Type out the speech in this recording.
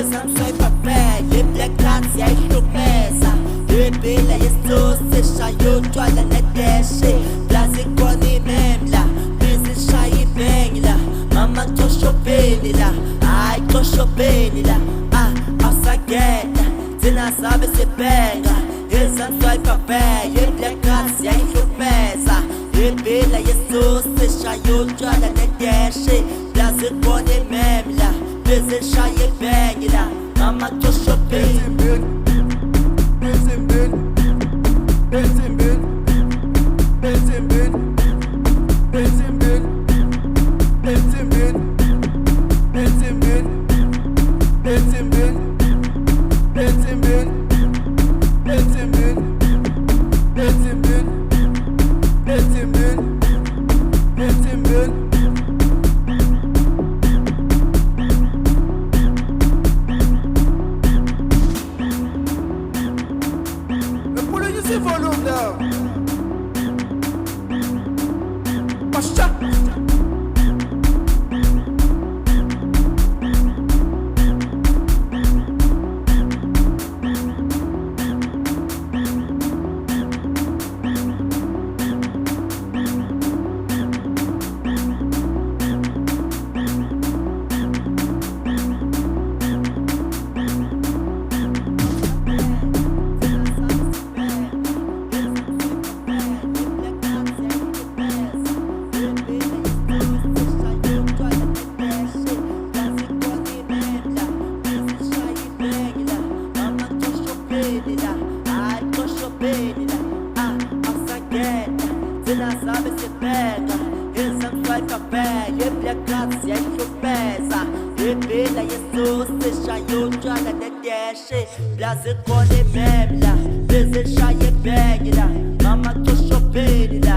Zamsoi papel, e plecația e șupeza Iubile e sus, și aiutoale ne deșe Blazi coni memla, bizi și benila Mama toșopenila, ai toșopenila Asa gheta, țina sabe se pega Zamsoi papel, e plecația e șupeza Iubile e sus, și aiutoale ne deșe Blazi coni memla Bizi și benila Mama toșopenila Esse volume now. Baixa. Țina sabe se pega Zamsoi papel, e plecația e șupeza Iubile e sus, și aiutoale ne deșe Blazi coni memla, bizi și benila Mama toșopenila